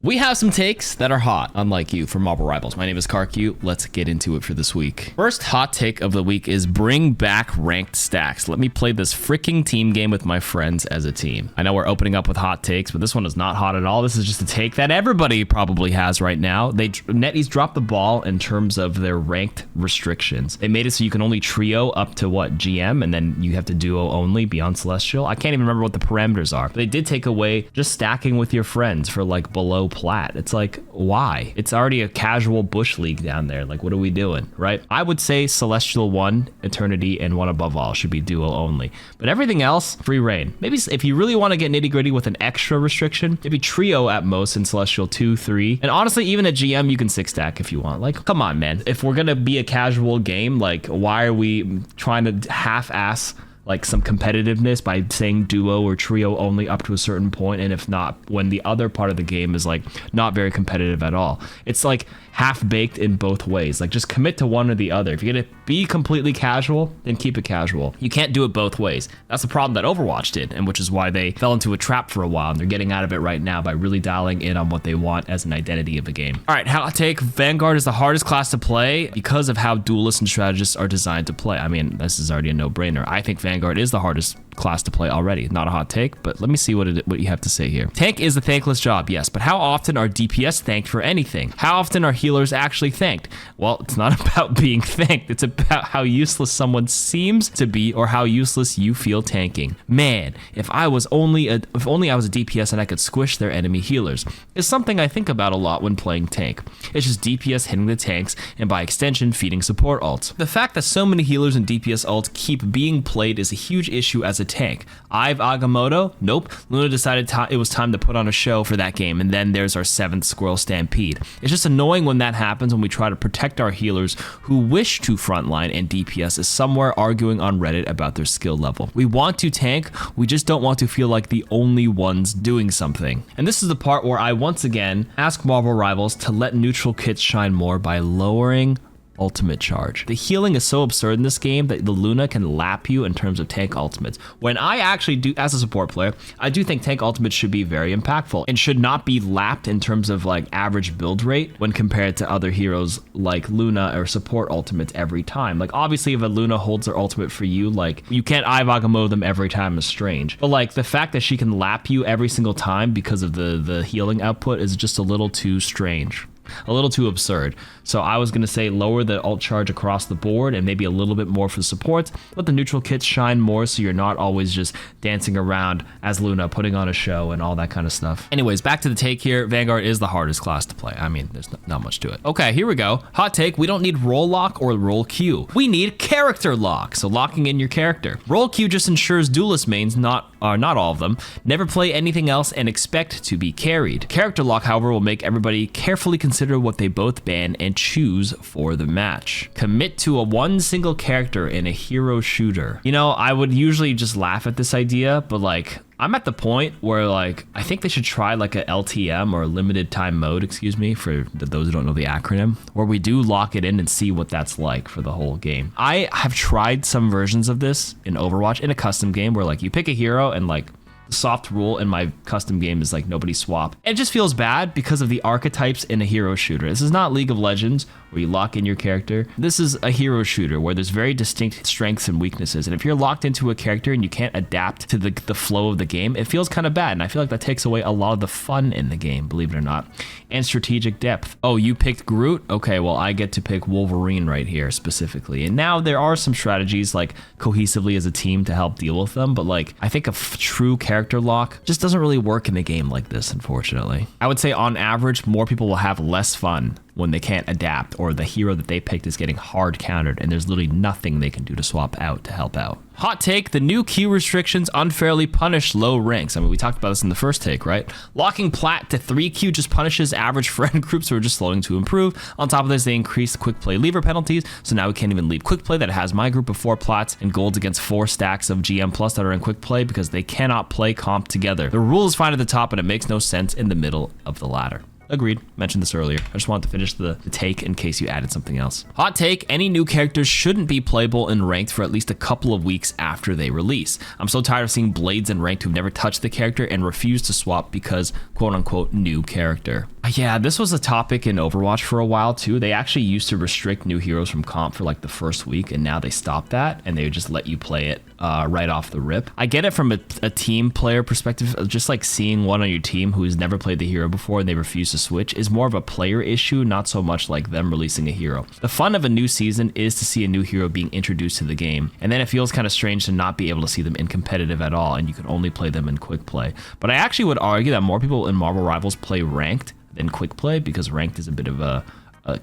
We have some takes that are hot, unlike you, from Marvel Rivals. My name is KarQ. Let's get into it for this week. First hot take of the week is bring back ranked stacks. Let me play this freaking team game with my friends as a team. I know we're opening up with hot takes, but this one is not hot at all. This is just a take that everybody probably has right now. NetEase dropped the ball in terms of their ranked restrictions. They made it so you can only trio up to what, GM, and then you have to duo only beyond Celestial. I can't even remember what the parameters are. But they did take away just stacking with your friends for like below plat. It's like, why? It's already a casual bush league down there. Like, what are we doing, right? I would say Celestial 1, Eternity, and 1 Above All should be duo only. But everything else, free reign. Maybe if you really want to get nitty gritty with an extra restriction, maybe trio at most in Celestial 2, 3. And honestly, even at GM, you can 6-stack if you want. Like, come on, man. If we're going to be a casual game, like, why are we trying to half-ass like some competitiveness by saying duo or trio only up to a certain point, and if not, when the other part of the game is like not very competitive at all? It's like half-baked in both ways. Like, just commit to one or the other. If you're gonna be completely casual, then keep it casual. You can't do it both ways. That's the problem that Overwatch did, and which is why they fell into a trap for a while, and they're getting out of it right now by really dialing in on what they want as an identity of a game. All right, hot take: Vanguard is the hardest class to play because of how Duelists and Strategists are designed to play. I mean, this is already a no-brainer. I think Vanguard is the hardest class to play already. Not a hot take, but let me see what you have to say here. Tank is a thankless job, yes, but how often are DPS thanked for anything? How often are healers actually thanked? Well, it's not about being thanked. It's about how useless someone seems to be or how useless you feel tanking. Man, if only I was a DPS and I could squish their enemy healers, is something I think about a lot when playing tank. It's just DPS hitting the tanks and by extension feeding support ults. The fact that so many healers and DPS ults keep being played is a huge issue as a tank. I've Agamotto? Nope. Luna decided it was time to put on a show for that game, and then there's our 7th Squirrel Stampede. It's just annoying when that happens, when we try to protect our healers who wish to frontline, and DPS is somewhere arguing on Reddit about their skill level. We want to tank, we just don't want to feel like the only ones doing something. And this is the part where I once again ask Marvel Rivals to let neutral kits shine more by lowering ultimate charge. The healing is so absurd in this game that the Luna can lap you in terms of tank ultimates. When I actually do, as a support player, I do think tank ultimates should be very impactful and should not be lapped in terms of like average build rate when compared to other heroes like Luna or support ultimates every time. Like, obviously if a Luna holds their ultimate for you, like, you can't Agamotto them every time is strange. But like the fact that she can lap you every single time because of the healing output is just a little too strange. A little too absurd. So I was going to say lower the ult charge across the board and maybe a little bit more for the supports. Let the neutral kits shine more so you're not always just dancing around as Luna, putting on a show and all that kind of stuff. Anyways, back to the take here. Vanguard is the hardest class to play. I mean, there's not much to it. Okay, here we go. Hot take: we don't need role lock or role Q. We need character lock, so locking in your character. Role Q just ensures duelist mains, not all of them, never play anything else and expect to be carried. Character lock, however, will make everybody carefully consider what they both ban and choose for the match. Commit to one single character in a hero shooter. You know, I would usually just laugh at this idea, but like, I'm at the point where like, I think they should try like a LTM or limited time mode, excuse me, for those who don't know the acronym, where we do lock it in and see what that's like for the whole game. I have tried some versions of this in Overwatch in a custom game where like you pick a hero and like, soft rule in my custom game is like nobody swap. It just feels bad because of the archetypes in a hero shooter. This is not League of Legends where you lock in your character. This is a hero shooter where there's very distinct strengths and weaknesses. And if you're locked into a character and you can't adapt to the flow of the game, it feels kind of bad. And I feel like that takes away a lot of the fun in the game, believe it or not. And strategic depth. Oh, you picked Groot? Okay, well, I get to pick Wolverine right here specifically. And now there are some strategies like cohesively as a team to help deal with them. But like, I think a true character lock just doesn't really work in a game like this, unfortunately. I would say on average, more people will have less fun when they can't adapt or the hero that they picked is getting hard countered and there's literally nothing they can do to swap out to help out. Hot take: the new Q restrictions unfairly punish low ranks. I mean, we talked about this in the first take, right? Locking plat to 3Q just punishes average friend groups who are just slowing to improve. On top of this, they increased quick play lever penalties, so now we can't even leave quick play that has my group of 4 plats and golds against 4 stacks of GM plus that are in quick play because they cannot play comp together. The rule is fine at the top, but it makes no sense in the middle of the ladder. agreed. Mentioned this earlier. I just wanted to finish the take in case you added something else. Hot take, any new characters shouldn't be playable in ranked for at least a couple of weeks after they release. I'm so tired of seeing blades in ranked who've never touched the character and refuse to swap because quote unquote new character. Yeah, this was a topic in Overwatch for a while too. They actually used to restrict new heroes from comp for like the first week, and now they stopped that and they would just let you play it right off the rip. I get it from a team player perspective, just like seeing one on your team who has never played the hero before and they refuse to switch is more of a player issue, not so much like them releasing a hero. The fun of a new season is to see a new hero being introduced to the game, and then it feels kind of strange to not be able to see them in competitive at all, and you can only play them in quick play. But I actually would argue that more people in Marvel Rivals play ranked than quick play, because ranked is a bit of a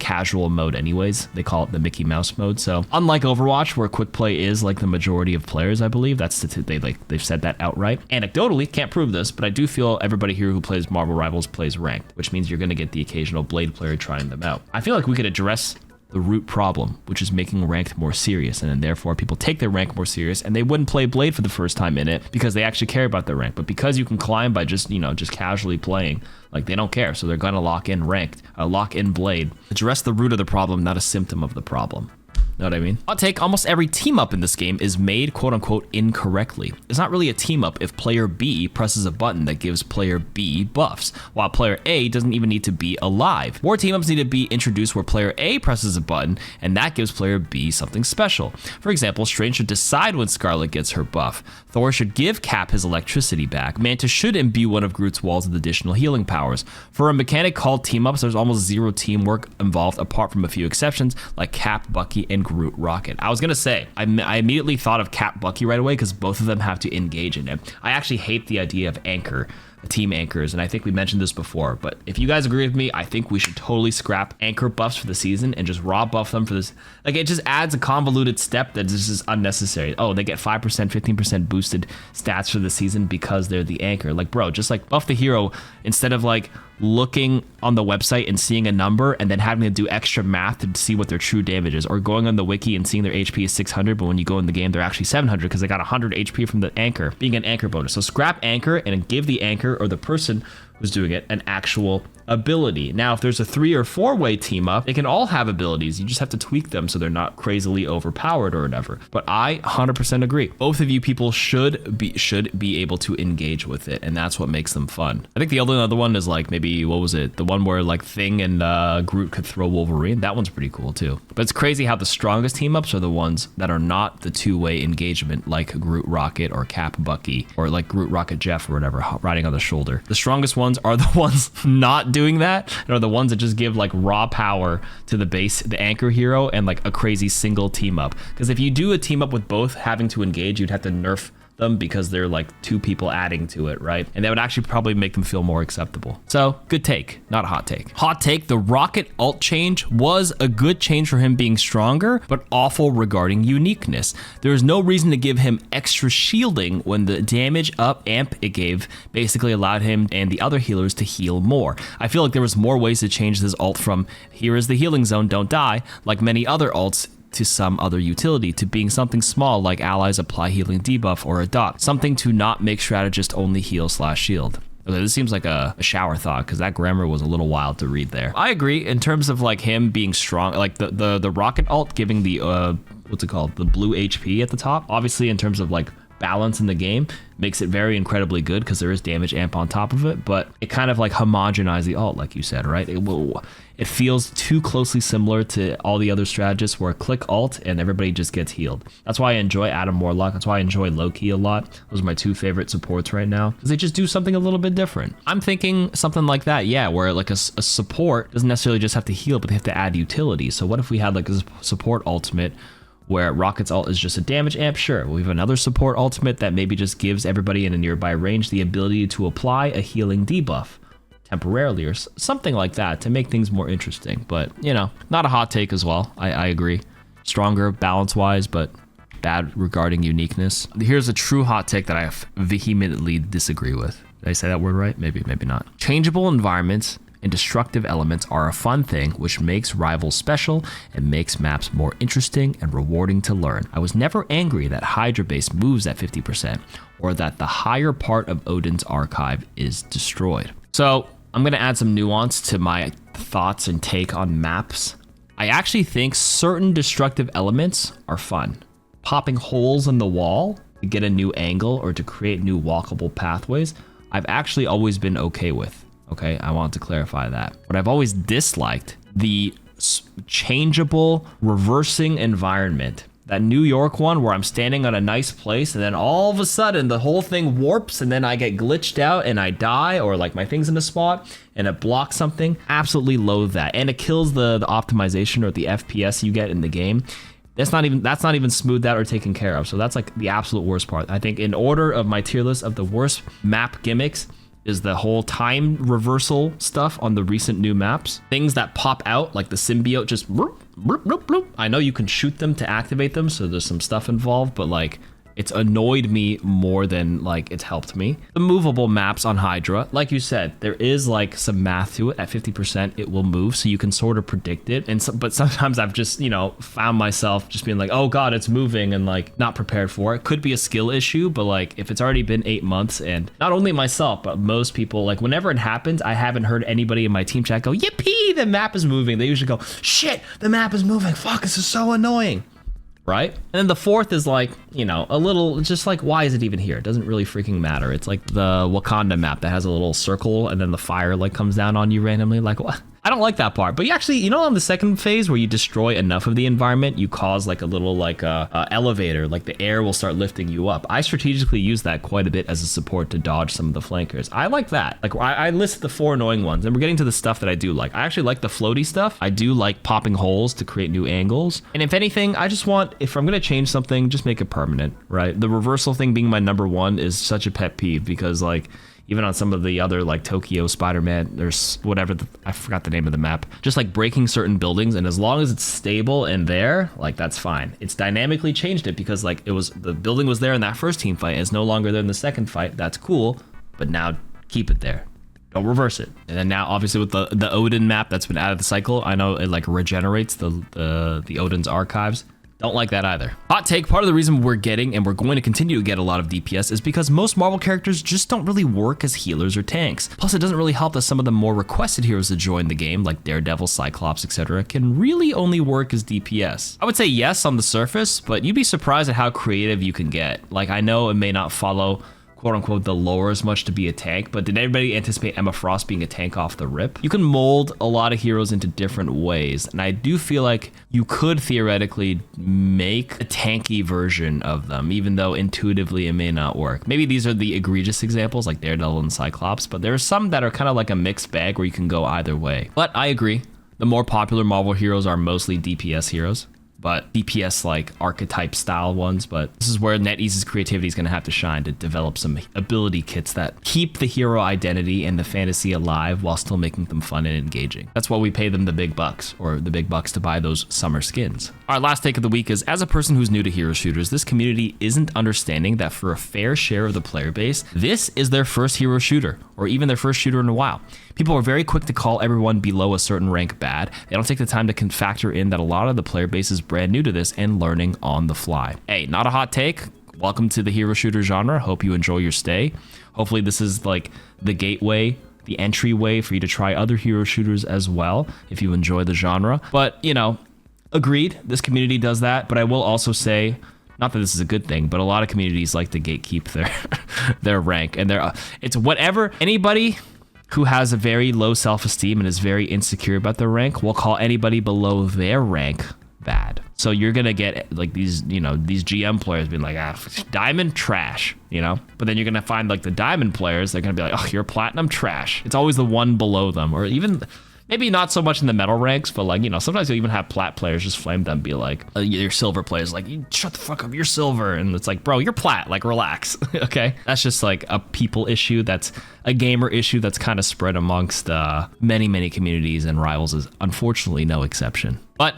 casual mode anyways. They call it the Mickey Mouse mode. So unlike Overwatch, where quick play is like the majority of players, I believe they've said that outright. Anecdotally, can't prove this, but I do feel everybody here who plays Marvel Rivals plays ranked, which means you're going to get the occasional blade player trying them out. I feel like we could address the root problem, which is making ranked more serious, and then therefore people take their rank more serious, and they wouldn't play blade for the first time in it because they actually care about their rank. But because you can climb by just casually playing, like, they don't care, so they're gonna lock in ranked, lock in blade. Address the root of the problem, not a symptom of the problem. Know what I mean? Hot take, almost every team up in this game is made quote unquote incorrectly. It's not really a team up if player B presses a button that gives player B buffs, while player A doesn't even need to be alive. More team ups need to be introduced where player A presses a button and that gives player B something special. For example, Strange should decide when Scarlet gets her buff. Thor should give Cap his electricity back. Manta should imbue one of Groot's walls with additional healing powers. For a mechanic called team ups, there's almost zero teamwork involved apart from a few exceptions like Cap, Bucky, and Groot Rocket. I was gonna say, I immediately thought of Cap Bucky right away because both of them have to engage in it. I actually hate the idea of anchor, team anchors, and I think we mentioned this before, but if you guys agree with me, I think we should totally scrap anchor buffs for the season and just raw buff them for this. Like, it just adds a convoluted step that is just unnecessary. Oh, they get 5%, 15% boosted stats for the season because they're the anchor. Like, bro, just like buff the hero instead of like looking on the website and seeing a number and then having to do extra math to see what their true damage is, or going on the wiki and seeing their HP is 600, but when you go in the game they're actually 700 because they got 100 HP from the anchor being an anchor bonus. So scrap anchor and give the anchor or the person who's doing it an actual ability. Now, if there's a 3 or 4-way team up, they can all have abilities. You just have to tweak them so they're not crazily overpowered or whatever. But I 100% agree. Both of you people should be able to engage with it, and that's what makes them fun. I think the only other one is like maybe, what was it? The one where like Thing and Groot could throw Wolverine. That one's pretty cool too. But it's crazy how the strongest team ups are the ones that are not the 2-way engagement, like Groot Rocket or Cap Bucky, or like Groot Rocket Jeff or whatever, riding on the shoulder. The strongest ones are the ones not doing that, and are the ones that just give like raw power to the base, the anchor hero, and like a crazy single team up. Because if you do a team up with both having to engage, you'd have to nerf them because they're like 2 people adding to it, right? And that would actually probably make them feel more acceptable. So good take, not a hot take. Hot take, the Rocket alt change was a good change for him being stronger, but awful regarding uniqueness. There is no reason to give him extra shielding when the damage up amp it gave basically allowed him and the other healers to heal more. I feel like there was more ways to change this alt from here is the healing zone, don't die, like many other alts, to some other utility, to being something small like allies apply healing debuff or a dot, something to not make strategist only heal / shield. Okay, this seems like a shower thought because that grammar was a little wild to read there. I agree in terms of like him being strong, like the rocket alt giving the what's it called, the blue HP at the top, obviously in terms of like balance in the game makes it very incredibly good because there is damage amp on top of it, but it kind of like homogenized the alt, like you said, right? It feels too closely similar to all the other strategists where click alt and everybody just gets healed. That's why I enjoy Adam Warlock. That's why I enjoy Loki a lot. Those are my 2 favorite supports right now because they just do something a little bit different. I'm thinking something like that, yeah, where like a support doesn't necessarily just have to heal, but they have to add utility. So what if we had like a support ultimate where Rocket's ult is just a damage amp? Sure, we have another support ultimate that maybe just gives everybody in a nearby range the ability to apply a healing debuff temporarily or something like that to make things more interesting. But, you know, not a hot take as well. I agree. Stronger balance-wise, but bad regarding uniqueness. Here's a true hot take that I vehemently disagree with. Did I say that word right? Maybe not. Changeable environments and destructive elements are a fun thing, which makes Rivals special and makes maps more interesting and rewarding to learn. I was never angry that Hydra base moves at 50% or that the higher part of Odin's archive is destroyed. So I'm going to add some nuance to my thoughts and take on maps. I actually think certain destructive elements are fun. Popping holes in the wall to get a new angle or to create new walkable pathways, I've actually always been okay with. Okay, I want to clarify that. But I've always disliked the changeable reversing environment. That New York one where I'm standing on a nice place and then all of a sudden the whole thing warps and then I get glitched out and I die, or like my thing's in a spot and it blocks something. Absolutely loathe that. And it kills the optimization or the FPS you get in the game. That's not even smoothed out or taken care of. So that's like the absolute worst part. I think in order of my tier list of the worst map gimmicks is the whole time reversal stuff on the recent new maps. Things that pop out, like the symbiote just bloop, bloop, bloop, bloop. I know you can shoot them to activate them, so there's some stuff involved, but like it's annoyed me more than like it's helped me. The movable maps on Hydra, like you said, there is like some math to it. At 50%, it will move, so you can sort of predict it. But sometimes I've just, found myself just being like, oh God, it's moving, and like not prepared for it. Could be a skill issue, but like if it's already been 8 months, and not only myself, but most people, like whenever it happens, I haven't heard anybody in my team chat go, yippee, the map is moving. They usually go, shit, the map is moving. Fuck, this is so annoying. Right? And then the fourth is like, a little, just like, why is it even here? It doesn't really freaking matter. It's like the Wakanda map that has a little circle and then the fire like comes down on you randomly. Like, what? I don't like that part. But you actually, on the second phase where you destroy enough of the environment, you cause like a little like elevator, like the air will start lifting you up. I strategically use that quite a bit as a support to dodge some of the flankers. I like that. Like I listed the 4 annoying ones, and we're getting to the stuff that I do like. I actually like the floaty stuff. I do like popping holes to create new angles. And if anything, I just want, if I'm going to change something, just make it permanent, right? The reversal thing being my number 1 is such a pet peeve because like, even on some of the other like Tokyo Spider-Man, there's whatever, I forgot the name of the map, just like breaking certain buildings, and as long as it's stable and there, like that's fine. It's dynamically changed it because like the building was there in that first team fight, and it's no longer there in the second fight. That's cool, but now keep it there. Don't reverse it. And then now obviously with the Odin map that's been out of the cycle, I know it like regenerates the Odin's archives. Don't like that either. Hot take, part of the reason we're getting and we're going to continue to get a lot of DPS is because most Marvel characters just don't really work as healers or tanks. Plus, it doesn't really help that some of the more requested heroes to join the game, like Daredevil, Cyclops, etc., can really only work as DPS. I would say yes on the surface, but you'd be surprised at how creative you can get. Like, I know it may not follow quote-unquote the lore as much to be a tank, but did anybody anticipate Emma Frost being a tank off the rip? You can mold a lot of heroes into different ways, and I do feel like you could theoretically make a tanky version of them, even though intuitively it may not work. Maybe these are the egregious examples like Daredevil and Cyclops, but there are some that are kind of like a mixed bag where you can go either way. But I agree, the more popular Marvel heroes are mostly DPS heroes, but DPS like archetype style ones. But this is where NetEase's creativity is going to have to shine to develop some ability kits that keep the hero identity and the fantasy alive while still making them fun and engaging. That's why we pay them the big bucks, or the big bucks to buy those summer skins. Our last take of the week is, as a person who's new to hero shooters, this community isn't understanding that for a fair share of the player base, this is their first hero shooter, or even their first shooter in a while. People are very quick to call everyone below a certain rank bad. They don't take the time to factor in that a lot of the player base is brand new to this and learning on the fly. Hey, not a hot take. Welcome to the hero shooter genre. Hope you enjoy your stay. Hopefully this is like the gateway, the entryway for you to try other hero shooters as well, if you enjoy the genre. But, agreed, this community does that. But I will also say, not that this is a good thing, but a lot of communities like to gatekeep their rank, and it's whatever. Anybody who has a very low self-esteem and is very insecure about their rank will call anybody below their rank bad. So you're gonna get like these GM players being like, diamond trash, but then you're gonna find like the diamond players, they're gonna be like, oh, you're platinum trash. It's always the one below them, or even maybe not so much in the metal ranks, but like, sometimes you'll even have plat players just flame them, be like, your silver players like, shut the fuck up, you're silver. And it's like, bro, you're plat, like relax. Okay. That's just like a people issue. That's a gamer issue that's kind of spread amongst many, many communities, and Rivals is unfortunately no exception. But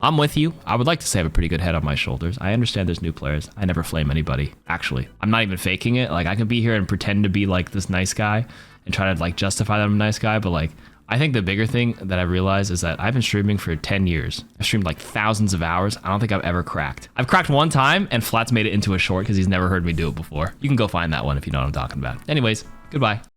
I'm with you. I would like to say I have a pretty good head on my shoulders. I understand there's new players. I never flame anybody, actually. I'm not even faking it. Like, I can be here and pretend to be like this nice guy and try to like justify that I'm a nice guy, but like, I think the bigger thing that I realized is that I've been streaming for 10 years. I've streamed like thousands of hours. I don't think I've ever cracked. I've cracked one time, and Flats made it into a short because he's never heard me do it before. You can go find that one if you know what I'm talking about. Anyways, goodbye.